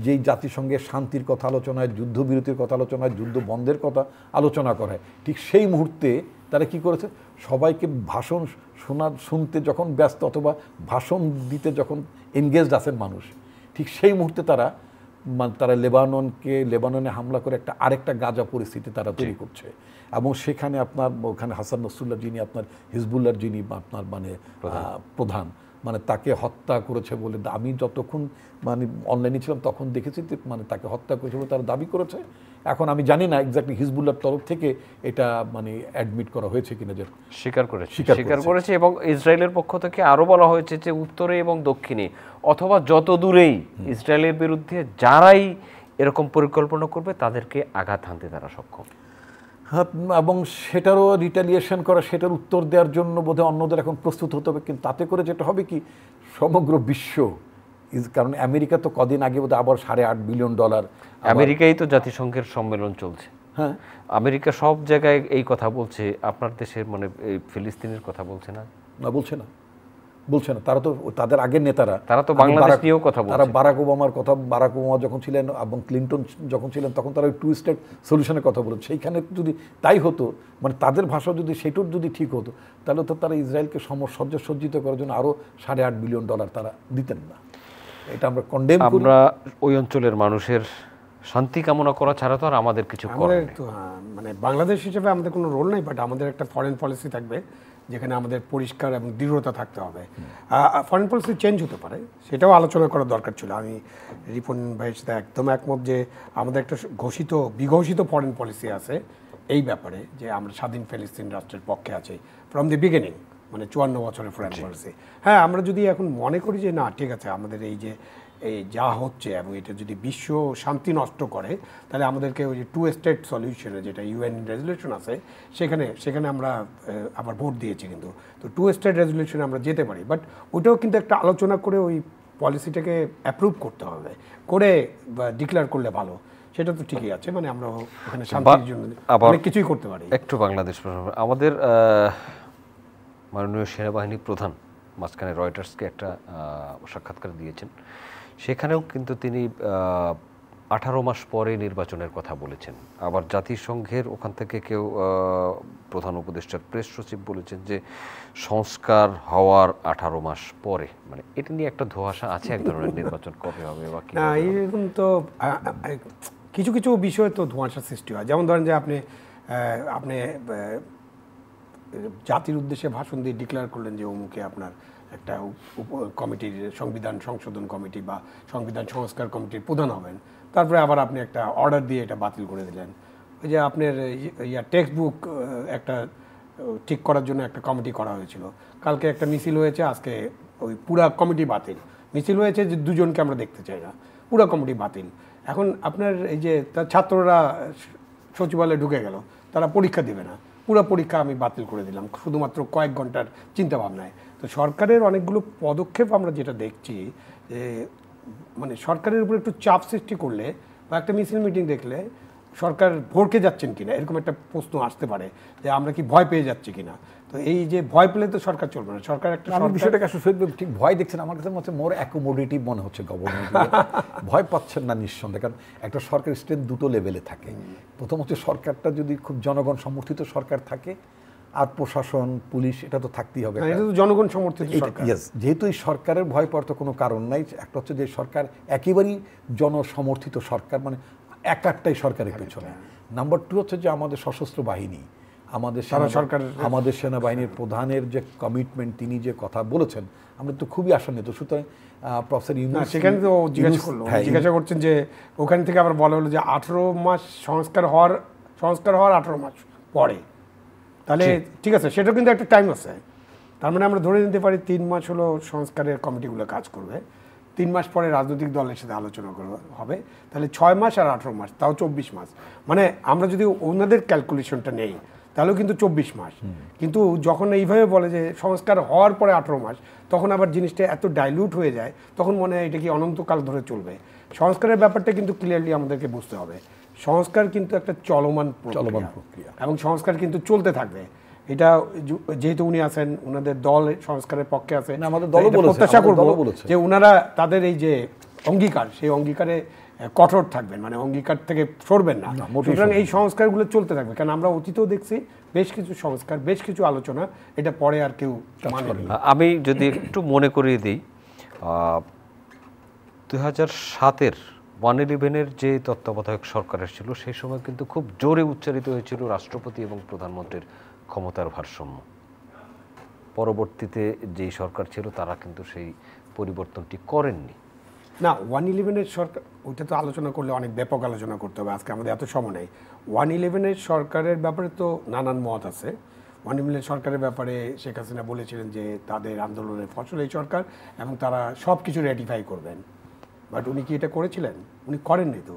যেই জাতিসংঘের শান্তির কথা আলোচনা হয়, যুদ্ধবিরতির কথা আলোচনা হয়, যুদ্ধ বন্ধের কথা আলোচনা করা হয়, ঠিক সেই মুহূর্তে তারা কি করেছে, সবাইকে ভাষণ শুনতে যখন ব্যস্ত অথবা ভাষণ দিতে যখন এনগেজড আছেন মানুষ, ঠিক সেই মুহূর্তে তারা লেবাননে হামলা করে আরেকটা গাজা পরিস্থিতি তারা তৈরি করছে। এবং সেখানে ওখানে হাসান নাসরুল্লাহ, যিনি আপনার হিজবুল্লাহর যিনি আপনার মানে প্রধান, মানে তাকে হত্যা করেছে বলে, আমি যতক্ষণ মানে অনলাইনে ছিলাম তখন দেখেছি মানে তাকে হত্যা করেছে বলে তারা দাবি করেছে। এখন আমি জানি না এক্স্যাক্টলি হিজবুল্লাহর তরফ থেকে এটা মানে অ্যাডমিট করা হয়েছে কিনা, যে স্বীকার করেছে। এবং ইসরায়েলের পক্ষ থেকে আরো বলা হয়েছে যে উত্তরে এবং দক্ষিণে অথবা যত দূরেই ইসরায়েলের বিরুদ্ধে যারাই এরকম পরিকল্পনা করবে তাদেরকে আঘাত হানতে তারা সক্ষম। হ্যাঁ, এবং সেটারও রিটালিয়েশন করা, সেটার উত্তর দেওয়ার জন্য বোধহয় অন্যদের এখন প্রস্তুত হতে হবে। কিন্তু তাতে করে যেটা হবে কি, সমগ্র বিশ্ব, কারণ আমেরিকা তো কদিন আগে বোধহয় আবার $8.5 বিলিয়ন, আমেরিকাই তো জাতিসংঘের সম্মেলন চলছে। হ্যাঁ, আমেরিকা সব জায়গায় এই কথা বলছে, আপনার দেশের মানে এই ফিলিস্তিনের কথা বলছে না? বলছে না। তারা তো তাদের আগের নেতারা, তারা তো বাংলাদেশ নিয়েও কথা বলছে। তারা বারাক ওবামা যখন ছিলেন এবং ক্লিন্টন যখন ছিলেন, তখন তারা 2 স্টেট সলিউশনের কথা বলেছে। সেইখানে যদি তাই হতো, মানে তাদের ভাষা যদি সেটার যদি ঠিক হতো, তাহলে তো তারা ইসরায়েলকে সজ্জিত করার জন্য আরও $8.5 বিলিয়ন তারা দিতেন না। এটা আমরা কন্ডেম করি। আমরা ওই অঞ্চলের মানুষের শান্তি কামনা করা ছাড়া তো আর আমাদের কিছু করার নেই। মানে বাংলাদেশ হিসেবে আমাদের কোনো রোল নেই, বাট আমাদের একটা ফরেন পলিসি থাকবে যেখানে আমাদের পরিষ্কার এবং দৃঢ়তা থাকতে হবে। ফরেন পলিসি চেঞ্জ হতে পারে, সেটাও আলোচনা করার দরকার ছিল। আমি রিপন ভাইয়ের সাথে একদম একমত যে আমাদের একটা বিঘোষিত ফরেন পলিসি আছে এই ব্যাপারে, যে আমরা স্বাধীন ফিলিস্তিন রাষ্ট্রের পক্ষে আছি ফ্রম দি বিগিনিং, মানে 54 বছরের ফরেন পলিসি। হ্যাঁ, আমরা যদি এখন মনে করি যে না ঠিক আছে, আমাদের এই যা হচ্ছে এবং এটা যদি বিশ্ব শান্তি নষ্ট করে, তাহলে আমাদেরকে ওই যে 2 স্টেট সলিউশনে যেটা UN রেজলিউশন আছে, সেখানে আমরা আবার ভোট দিয়েছি, কিন্তু তো 2 স্টেট রেজলিউশনে আমরা যেতে পারি। বাট ওটাও কিন্তু একটা আলোচনা করে ওই পলিসিটাকে অ্যাপ্রুভ করতে হবে, করে ডিক্লেয়ার করলে ভালো। সেটা তো ঠিকই আছে, মানে আমরা ওখানে শান্তির জন্য অনেক কিছুই করতে পারি। একটু বাংলাদেশ, আমাদের মাননীয় সেনাবাহিনী প্রধান মাঝখানে রয়টার্সকে একটা সাক্ষাৎকার দিয়েছেন, সেখানেও কিন্তু তিনি 18 মাস পরে নির্বাচনের কথা বলেছেন, আবার জাতিসংঘের ওখান থেকে কেউ প্রধান উপদেষ্টার প্রেস সচিব বলেছেন যে সংস্কার হওয়ার 18 মাস পরে, মানে এটা নিয়ে একটা ধোঁয়াশা আছে এক ধরনের নির্বাচন কবে হবে বা কি। না, এরকম তো কিছু কিছু বিষয় তো ধোঁয়াশা সৃষ্টি হয়। যেমন ধরেন যে আপনি জাতির উদ্দেশ্যে ভাষণ দিয়ে ডিক্লেয়ার করলেন যে অমুকে আপনার একটা কমিটির সংবিধান সংশোধন কমিটি বা সংবিধান সংস্কার কমিটির প্রধান হবেন, তারপরে আবার আপনি একটা অর্ডার দিয়ে এটা বাতিল করে দিলেন। ওই যে আপনার টেক্সট বুক একটা ঠিক করার জন্য একটা কমিটি করা হয়েছিল, কালকে একটা মিছিল হয়েছে, আজকে ওই পুরা কমিটি বাতিল। মিছিল হয়েছে যে দুজনকে আমরা দেখতে চাই না, পুরা কমিটি বাতিল। এখন আপনার এই যে তার ছাত্ররা সচিবালয়ে ঢুকে গেল, তারা পরীক্ষা দেবে না, পুরো পরীক্ষা আমি বাতিল করে দিলাম শুধুমাত্র কয়েক ঘন্টার চিন্তা ভাবনায়। তো সরকারের অনেকগুলো পদক্ষেপ আমরা যেটা দেখছি যে মানে সরকারের উপর একটু চাপ সৃষ্টি করলে বা একটা মিছিল মিটিং দেখলে সরকার ভরকে যাচ্ছেন কিনা এরকম একটা প্রশ্ন আসতে পারে যে আমরা কি ভয় পেয়ে যাচ্ছি কিনা। তো এই যে ভয় পেলে তো সরকার চলবে না। সরকার একটা বিষয়টাকে আসলে ঠিক ভয় দেখছেন, আমার কাছে মনে হচ্ছে মোর অ্যাকোমোডেটিভ মনে হচ্ছে গভর্নমেন্ট। ভয় পাচ্ছেন না নিঃসন্দেহে, কারণ একটা সরকার স্ট্রেন্থ দুটো লেভেলে থাকে। প্রথম হচ্ছে সরকারটা যদি খুব জনগণ সমর্থিত সরকার থাকে, আর প্রশাসন পুলিশ এটা তো থাকতেই হবে, এটা তো জনগণ সমর্থিত সরকার। যেহেতু এই সরকারের ভয় পাওয়ার তো কোনো কারণ নাই। একটা হচ্ছে যে সরকার একেবারেই জনসমর্থিত সরকার, মানে একারটাই সরকারের পেছনে। নাম্বার 2 হচ্ছে যে আমাদের সশস্ত্র বাহিনী, আমাদের সেনাবাহিনীর প্রধানের যে কমিটমেন্ট, তিনি যে কথা বলেছেন, আমরা তো খুবই আশান্বিত। সুতরাং প্রফেসর ইউনূস সেখানে তো জিজ্ঞাসা করছেন যে ওখান থেকে আবার বলা হলো যে 18 মাস সংস্কার হওয়ার 18 মাস পরে, তাহলে ঠিক আছে, সেটা কিন্তু একটা টাইম আছে। তার মানে আমরা ধরে নিতে পারি 3 মাস হলো সংস্কারের কমিটিগুলো কাজ করবে, 3 মাস পরে রাজনৈতিক দলের সাথে আলোচনা হবে, তাহলে 6 মাস আর 18 মাস, তাও 24 মাস। মানে আমরা যদি ওনাদের ক্যালকুলেশনটা নেই তাহলেও কিন্তু 24 মাস। কিন্তু যখন এইভাবে বলে যে সংস্কার হওয়ার পরে 18 মাস, তখন আবার জিনিসটা এত ডাইলিউট হয়ে যায়, তখন মনে হয় এটা কি অনন্তকাল ধরে চলবে। সংস্কারের ব্যাপারটা কিন্তু ক্লিয়ারলি আমাদেরকে বুঝতে হবে। সংস্কার কিন্তু একটা চলমান প্রক্রিয়া এবং সংস্কার কিন্তু চলতে থাকবে। এটা যেহেতু উনি আছেন, ওনাদের দল সংস্কারের পক্ষে আছে, আমাদের দল প্রত্যাশা করবো যে ওনারা তাদের এই যে অঙ্গীকার, সেই অঙ্গীকারে কঠোর থাকবেন, মানে অঙ্গীকার থেকে সরবেন না। সুতরাং এই সংস্কারগুলো চলতে থাকবে, কারণ আমরা অতীতেও দেখছি বেশ কিছু সংস্কার, বেশ কিছু আলোচনা, এটা পরে আর কেউ মানে না। আমি যদি একটু মনে করিয়ে দিই, 2007-এর 1/11-এর যে তত্ত্বাবধায়ক সরকার ছিল, সেই সময় কিন্তু খুব জোরে উচ্চারিত হয়েছিল রাষ্ট্রপতি এবং প্রধানমন্ত্রীর ক্ষমতার ভারসাম্য। পরবর্তীতে যেই সরকার ছিল তারা কিন্তু সেই পরিবর্তনটি করেননি। না, 1/11-এর সরকার, ওইটা তো আলোচনা করলে অনেক ব্যাপক আলোচনা করতে হবে, আজকে আমাদের এত সময় নেই। 1/11-এর সরকারের ব্যাপারে তো নানান মত আছে। 1/11 সরকারের ব্যাপারে শেখ হাসিনা বলেছিলেন যে তাদের আন্দোলনের ফসল এই সরকার এবং তারা সব কিছু রেটিফাই করবেন, বাট উনি কি এটা করেছিলেন? উনি করেননি। তো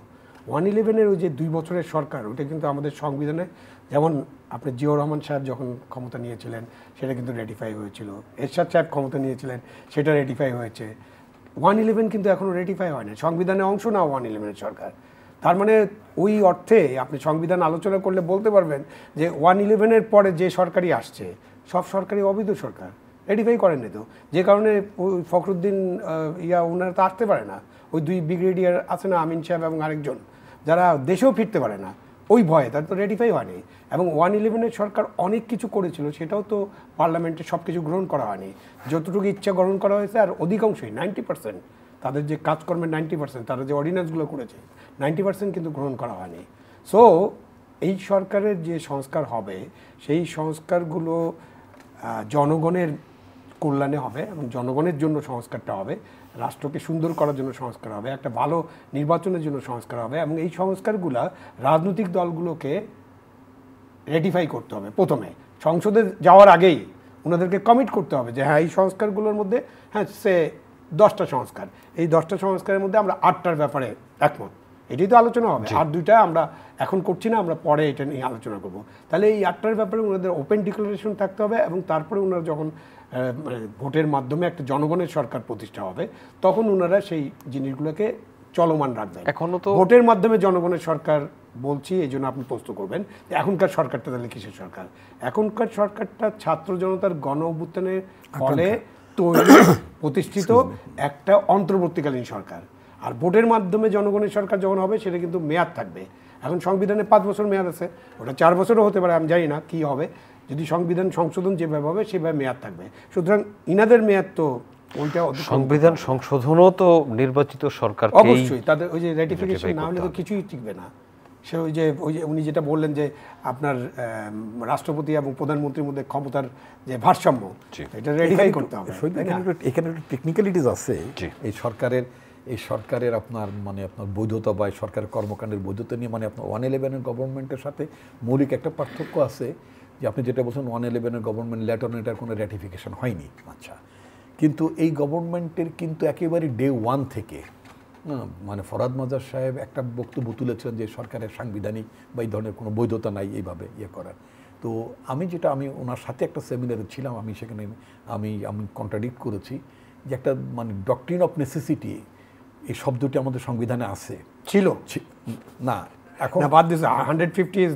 1/11-এর ওই যে 2 বছরের সরকার, ওইটা কিন্তু আমাদের সংবিধানে, যেমন আপনি জিয়াউর রহমান সাহেব যখন ক্ষমতা নিয়েছিলেন সেটা কিন্তু রেটিফাই হয়েছিল, এরশাদ সাহেব ক্ষমতা নিয়েছিলেন সেটা রেটিফাই হয়েছে। 1/11 কিন্তু এখনও রেটিফাই হয় না, সংবিধানের অংশ না 1/11-এর সরকার। তার মানে ওই অর্থে আপনি সংবিধান আলোচনা করলে বলতে পারবেন যে 1/11-এর পরে যে সরকারই আসছে সব সরকারই অবৈধ সরকার, রেটিফাই করেননি। তো যে কারণে ওই ফখরুদ্দিন ওনারা তো আসতে পারে না, ওই 2 ব্রিগেডিয়ার আছে না, আমিন সাহেব এবং আরেকজন, যারা দেশেও ফিরতে পারে না ওই ভয়ে, তার তো রেটিফাই হয়নি। এবং 1/11-এর সরকার অনেক কিছু করেছিল, সেটাও তো পার্লামেন্টে সব কিছু গ্রহণ করা হয়নি। যতটুকু ইচ্ছা গ্রহণ করা হয়েছে, আর অধিকাংশই 90% তাদের যে কাজকর্মের 90%, তারা যে অর্ডিন্যান্সগুলো করেছে 90% কিন্তু গ্রহণ করা হয়নি। সো এই সরকারের যে সংস্কার হবে, সেই সংস্কারগুলো জনগণের কল্যাণে হবে এবং জনগণের জন্য সংস্কারটা হবে, রাষ্ট্রকে সুন্দর করার জন্য সংস্কার হবে, একটা ভালো নির্বাচনের জন্য সংস্কার হবে। এবং এই সংস্কারগুলো রাজনৈতিক দলগুলোকে রেটিফাই করতে হবে। প্রথমে সংসদে যাওয়ার আগেই ওনাদেরকে কমিট করতে হবে যে হ্যাঁ, এই সংস্কারগুলোর মধ্যে, হ্যাঁ সে 10টা সংস্কার, এই 10টা সংস্কারের মধ্যে আমরা 8টার ব্যাপারে একমত, এটাই তো আলোচনা হবে। আর 2টা আমরা এখন করছি না, আমরা পরে এটা নিয়ে আলোচনা করব। তাহলে এই 8টার ব্যাপারে ওনাদের ওপেন ডিক্লারেশন থাকতে হবে এবং তারপরে ওনারা যখন ভোটের মাধ্যমে একটা জনগণের সরকার প্রতিষ্ঠা হবে, তখন ওনারা সেই জিনিসগুলোকে চলমান রাখবেন। এখনো তো ভোটের মাধ্যমে জনগণের সরকার বলছি, এই জন্য আপনি প্রশ্ন করবেন এখনকার সরকারটা তাহলে কিসের সরকার? এখনকার সরকারটা ছাত্র জনতার গণ অভ্যুত্থানের ফলে তৈরি প্রতিষ্ঠিত একটা অন্তর্বর্তীকালীন সরকার। আর ভোটের মাধ্যমে জনগণের সরকার যখন হবে সেটা কিন্তু মেয়াদ থাকবে। এখন সংবিধানে 5 বছর মেয়াদ আছে, ওটা 4 বছরও হতে পারে, আমি জানি না কি হবে। যদি সংবিধান সংশোধন যেভাবে হবে সেভাবে মেয়াদ থাকবে। সুতরাং ইনাদের মেয়াদ তো ওইটা সংবিধান সংশোধনও তো নির্বাচিত সরকার অবশ্যই তাদের ওই যে রেটিফিকেশন না হলে তো কিছুই টিকবে না। সে ওই যে উনি যেটা বললেন যে আপনার রাষ্ট্রপতি এবং প্রধানমন্ত্রীর মধ্যে ক্ষমতার যে ভারসাম্য, এটা রেটিফাই করতে হবে। এখানে একটু টেকনিক্যালিটিস আছে এই সরকারের আপনার বৈধতা বা সরকারের কর্মকাণ্ডের বৈধতা নিয়ে আপনার 111 গভর্নমেন্টের সাথে মৌলিক একটা পার্থক্য আছে, যে আপনি যেটা বলছেন 111 গভর্নমেন্ট লেটার এটার কোনো র্যাটিফিকেশন হয়নি। আচ্ছা, কিন্তু এই গভর্নমেন্টের কিন্তু একেবারে ডে 1 থেকে ফরহাদ মাজার সাহেব একটা বক্তব্য তুলেছেন যে সরকারের সাংবিধানিক বা এই ধরনের কোনো বৈধতা নাই এইভাবে করার। তো আমি ওনার সাথে একটা সেমিনারে ছিলাম, আমি সেখানে আমি কন্ট্রাডিক্ট করেছি যে একটা ডক্ট্রিন অফ নেসেসিটি এই শব্দটি আমাদের সংবিধানে আছে, ছিল না, এখন বাদ দিয়েছে 150 ইজ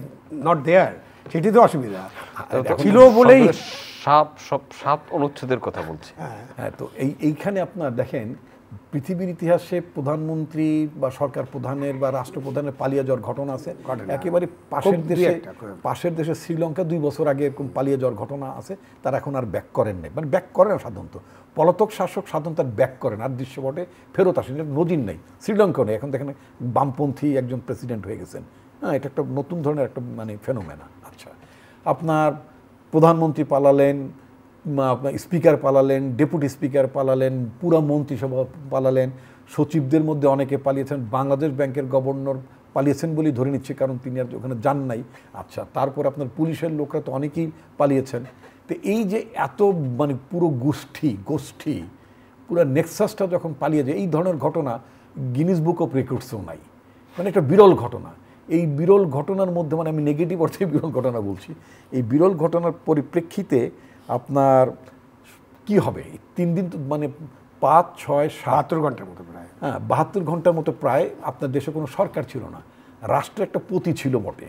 নট দেয়ার, সেটি তো অসুবিধা ছিল বলেই 7 অনুচ্ছেদের কথা বলছি। হ্যাঁ, তো এইখানে আপনার দেখেন পৃথিবীর ইতিহাসে প্রধানমন্ত্রী বা সরকার প্রধানের বা রাষ্ট্রপ্রধানের পালিয়ে যাওয়ার ঘটনা আছে। একেবারে পাশের দেশে শ্রীলঙ্কা 2 বছর আগে এরকম পালিয়ে যাওয়ার ঘটনা আছে, তারা এখন আর ব্যাক করেন নাই, ব্যাক করেন না সাধারণত পলাতক শাসক সাধারণত ব্যাক করেন আর দৃশ্যপটে ফেরত আসেন, নজির নেই। শ্রীলঙ্কাও নেই, এখন দেখেন বামপন্থী একজন প্রেসিডেন্ট হয়ে গেছেন। হ্যাঁ, এটা একটা নতুন ধরনের একটা ফেনোমেনা। আচ্ছা, আপনার প্রধানমন্ত্রী পালালেন, আপনার স্পিকার পালালেন, ডেপুটি স্পিকার পালালেন, পুরা মন্ত্রিসভা পালালেন, সচিবদের মধ্যে অনেকে পালিয়েছেন, বাংলাদেশ ব্যাংকের গভর্নর পালিয়েছেন বলেই ধরে নিচ্ছে, কারণ তিনি আর ওখানে যান নাই। আচ্ছা, তারপর আপনার পুলিশের লোকরা তো অনেকেই পালিয়েছেন। তো এই যে এত পুরো গোষ্ঠী পুরো নেক্সাসটা যখন পালিয়ে যায়, এই ধরনের ঘটনা গিনিস বুক অফ রেকর্ডসও নাই, একটা বিরল ঘটনা। এই বিরল ঘটনার মধ্যে আমি নেগেটিভ অর্থে বিরল ঘটনা বলছি, এই বিরল ঘটনার পরিপ্রেক্ষিতে আপনার কি হবে 3 দিন তো 5, 6, 72 ঘন্টার মতো প্রায়, হ্যাঁ 72 ঘন্টার মতো প্রায় আপনার দেশে কোনো সরকার ছিল না, রাষ্ট্র একটা পতি ছিল বটে,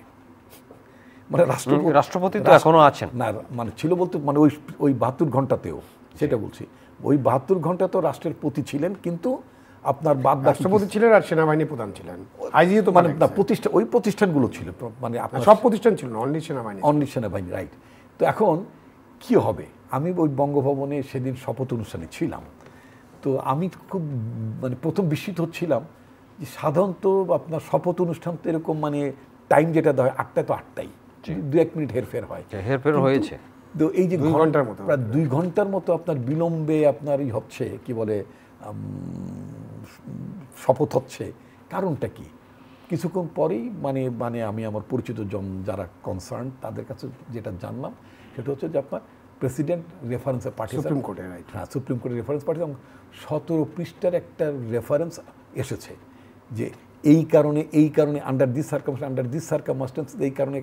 রাষ্ট্রপতি তো এখনো আছেন না, ছিল বলতে ওই 72 ঘন্টাতেও, সেটা বলছি, ওই 72 ঘন্টা তো রাষ্ট্রের পতি ছিলেন, কিন্তু আপনার বাদ রাষ্ট্রপতি ছিলেন আর সেনাবাহিনী প্রধান ছিলেন, আইজি তো ওই প্রতিষ্ঠানগুলো ছিল, সব প্রতিষ্ঠান ছিল না, অনলি সেনাবাহিনী, রাইট। তো এখন কি হবে, আমি ওই বঙ্গভবনে সেদিন শপথ অনুষ্ঠানে ছিলাম, তো আমি খুব প্রথম বিস্মিত হচ্ছিলাম যে সাধারণত আপনার শপথ অনুষ্ঠান তো এরকম টাইম যেটা দেয় 8টায়, তো 8টাই 2-1 মিনিট হেরফের হয়, হেরফের হয়েছে। তো এই যে 2 ঘন্টার মতো, প্রায় 2 ঘন্টার মতো আপনার বিলম্বে আপনার হচ্ছে কি বলে শপথ হচ্ছে, কারণটা কি? কিছুক্ষণ পরেই আমি আমার পরিচিত যারা কনসার্ন তাদের কাছে যেটা জানলাম সেটা হচ্ছে যে আপনার প্রেসিডেন্ট রেফারেন্সে পাঠিয়েছে সুপ্রিম কোর্টে, হ্যাঁ সুপ্রিম কোর্টের রেফারেন্স পাঠিয়েছে, 17 পৃষ্ঠার একটা রেফারেন্স এসেছে যে এই কারণে আন্ডার দিস সার্কামস্টেন্স এই কারণে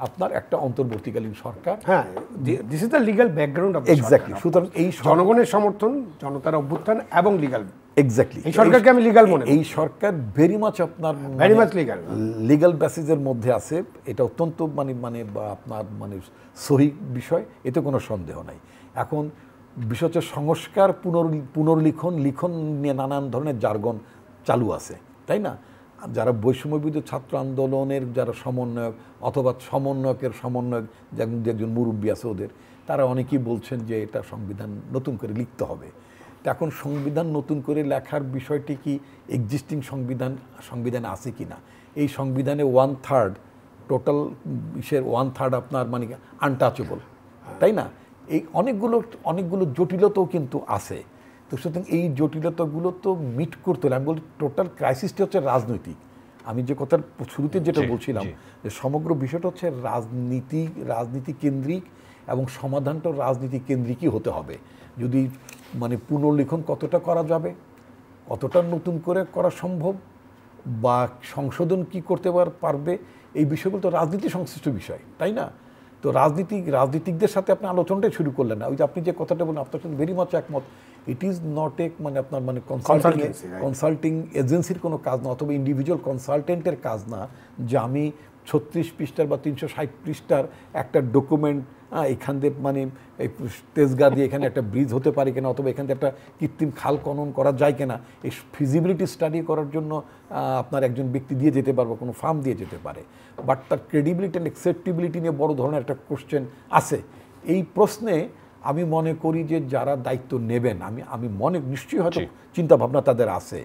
আপনার একটা অন্তর্বর্তীকালীন সরকার, হ্যাঁ this is the legal background of exactly. সুতরাং এই জনগণের সমর্থন, জনতার অভ্যুত্থান এবং লিগ্যাল, এক্স্যাক্টলি এই সরকারকে আমি লিগ্যাল মনে, এই সরকার ভেরি মাচ আপনার লিগ্যাল বেসিসের মধ্যে আছে, এটা অত্যন্ত আপনার সহি বিষয়, এতে কোনো সন্দেহ নাই। এখন বিষয় হচ্ছে সংস্কার, লিখন নিয়ে নানান ধরনের জার্গন চালু আছে, তাই না? যারা বৈষম্যবিরোধী ছাত্র আন্দোলনের যারা সমন্বয়ক অথবা সমন্বয়কের সমন্বয়ক একজন মুরব্বী আছে ওদের, তারা অনেকেই বলছেন যে এটা সংবিধান নতুন করে লিখতে হবে। এখন সংবিধান নতুন করে লেখার বিষয়টি কি এক্সিস্টিং সংবিধানে আছে কি না? এই সংবিধানে 1/3 টোটাল 1/3 আপনার আনটাচেবল, তাই না? এই অনেকগুলো জটিলতাও কিন্তু আছে। তো সুতরাং এই জটিলতাগুলো তো মিট করতে হলে আমি বলি টোটাল ক্রাইসিসটা হচ্ছে রাজনৈতিক। আমি যে কথার শুরুতে যেটা বলছিলাম যে সমগ্র বিষয়টা হচ্ছে রাজনীতি কেন্দ্রিক এবং সমাধানটা রাজনীতি কেন্দ্রিকই হতে হবে। যদি পুনর্লিখন কতটা করা যাবে, কতটা নতুন করে করা সম্ভব, বা সংশোধন কি করতে পারবে, এই বিষয়গুলো তো রাজনীতি সংশ্লিষ্ট বিষয়, তাই না? তো রাজনীতিকদের সাথে আপনি আলোচনাটাই শুরু করলেন না। ওই যে আপনি যে কথাটা বলেন আপনার সাথে ভেরি মাচ একমত। ইট ইজ নট এ আপনার কনসাল্টিং এজেন্সির কোনো কাজ না, অথবা ইন্ডিভিজুয়াল কনসালটেন্টের কাজ না যে আমি 36 পৃষ্ঠার বা 360 পৃষ্ঠার একটা ডকুমেন্ট এখান দিয়ে মানে এই তেজগাঁ দিয়ে এখানে একটা ব্রিজ হতে পারে কিনা, অথবা এখান থেকে একটা কৃত্রিম খাল খনন করা যায় কিনা, এই ফিজিবিলিটি স্টাডি করার জন্য আপনার একজন ব্যক্তি দিয়ে যেতে পারবে, কোনো ফার্ম দিয়ে যেতে পারে, বাট তার ক্রেডিবিলিটি অ্যান্ড অ্যাকসেপ্টেবিলিটি নিয়ে বড় ধরনের একটা কোশ্চেন আছে। এই প্রশ্নে আমি মনে করি যে যারা দায়িত্ব নেবেন, আমি মনে নিশ্চয়ই হয়তো চিন্তা ভাবনা তাদের আছে,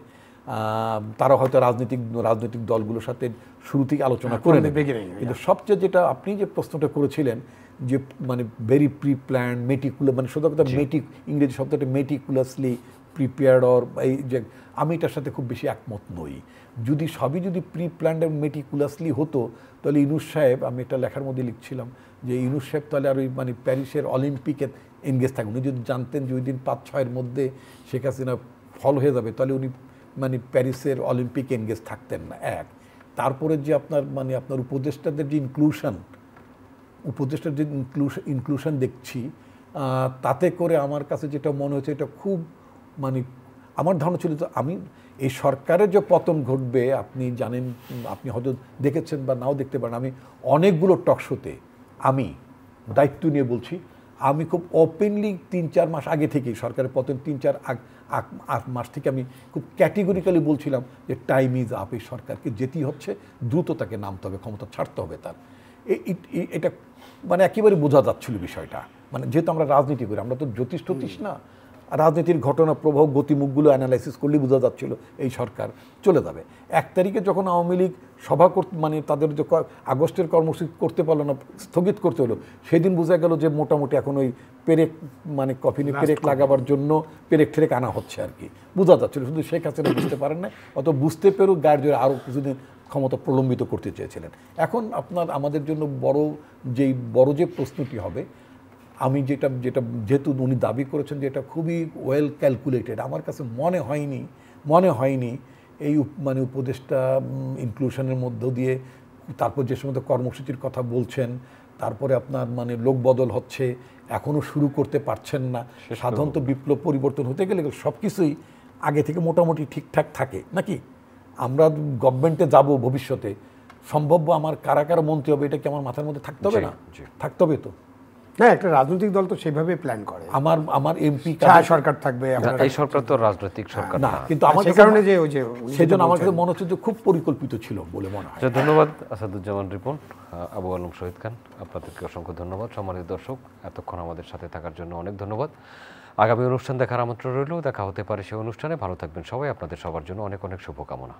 তারা হয়তো রাজনৈতিক দলগুলোর সাথে শুরু থেকে আলোচনা করে নেবে। কিন্তু সবচেয়ে যেটা আপনি যে প্রশ্নটা করেছিলেন যে মানে ভেরি প্রি প্ল্যান্ড মানে শুধু কথা ইংরেজি শব্দটা মেটিকুলাসলি প্রিপেয়ার্ড, অর এই যে আমি এটার সাথে খুব বেশি একমত নই। যদি প্রি প্ল্যান্ড এবং মেটিকুলাসলি হতো, তাহলে ইউনূস সাহেব, আমি এটা লেখার মধ্যে লিখছিলাম যে ইউনূস সাহেব তাহলে আর ওই মানে প্যারিসের অলিম্পিকে এনগেজ থাকবেন। উনি যদি জানতেন যে ওই দিন 5-6 মধ্যে শেখ হাসিনা ফল হয়ে যাবে, তাহলে উনি মানে প্যারিসের অলিম্পিক এনগেজ থাকতেন না। তারপরে যে আপনার উপদেষ্টাদের যে ইনক্লুশন দেখছি, তাতে করে আমার কাছে যেটা মনে হচ্ছে, এটা খুব মানে আমার ধারণা ছিল, তো আমি এই সরকারের যে পতন ঘটবে, আপনি জানেন, আপনি হয়তো দেখেছেন বা নাও দেখতে পারেন, আমি অনেকগুলো টকশোতে আমি দায়িত্ব নিয়ে বলছি, আমি খুব ওপেনলি 3-4 মাস আগে থেকেই, সরকারের পতন 3-4 মাস থেকে আমি খুব ক্যাটেগরিক্যালি বলছিলাম যে টাইম ইজ আপ, এই সরকারকে যেতেই হচ্ছে, দ্রুত তাকে নামতে হবে, ক্ষমতা ছাড়তে হবে তার। এটা মানে একেবারে বোঝা যাচ্ছিল বিষয়টা, মানে যেহেতু আমরা রাজনীতি করি, আমরা তো জ্যোতিষ না, রাজনীতির ঘটনা প্রবাহ গতিমুখগুলো অ্যানালাইসিস করলেই বোঝা যাচ্ছিল এই সরকার চলে যাবে। 1 তারিখে যখন আওয়ামী লীগ সভা মানে তাদের যে আগস্টের কর্মসূচি করতে পারলো না, স্থগিত করতে হলো, সেদিন বোঝা গেল যে মোটামুটি এখন ওই পেরেক মানে কফিনে পেরেক লাগাবার জন্য পেরেক ঠেরেক আনা হচ্ছে আর কি, বোঝা যাচ্ছিল। শুধু শেখ হাসিনা বুঝতে পারেন না, অত বুঝতে পেরেও গায়ের জোরে আরও কিছুদিন ক্ষমতা প্রলম্বিত করতে চেয়েছিলেন। এখন আমাদের জন্য বড় যে প্রশ্নটি হবে, আমি যেটা যেহেতু উনি দাবি করেছেন যে এটা খুবই ওয়েল ক্যালকুলেটেড, আমার কাছে মনে হয়নি এই মানে উপদেষ্টা ইনক্লুশনের মধ্য দিয়ে, তারপর যে সমস্ত কর্মসূচির কথা বলছেন, তারপরে আপনার মানে লোক বদল হচ্ছে, এখনও শুরু করতে পারছেন না। সাধারণত বিপ্লব পরিবর্তন হতে গেলে সব কিছুই আগে থেকে মোটামুটি ঠিকঠাক থাকে নাকি? আমরা গভর্নমেন্টে যাব ভবিষ্যতে, সম্ভাব্য আমার কারা মন্ত্রী হবে, এটা কি আমার মাথার মধ্যে থাকতে হবে না? থাকতে হবে তো। না, একটা রাজনৈতিক দল তো সেভাবে প্ল্যান করে। আমার এমপি সরকার থাকবে, এই সরকার তো রাজনৈতিক সরকার না, কিন্তু আমার কারণে যে ওই যে সেজন্য আমার কাছে মনে হচ্ছে যে খুব পরিকল্পিত ছিল বলে মনে হয়। ধন্যবাদ আসাদুজ্জামান রিপন, আবু আলম শহীদ খান, আপনাদেরকে অসংখ্য ধন্যবাদ। সম্মানিত দর্শক, এতক্ষণ আমাদের সাথে থাকার জন্য অনেক ধন্যবাদ। আগামী অনুষ্ঠান দেখার আমন্ত্রণ রইল, দেখা হতে পারে সেই অনুষ্ঠানে। ভালো থাকবেন সবাই, আপনাদের সবার জন্য অনেক শুভকামনা।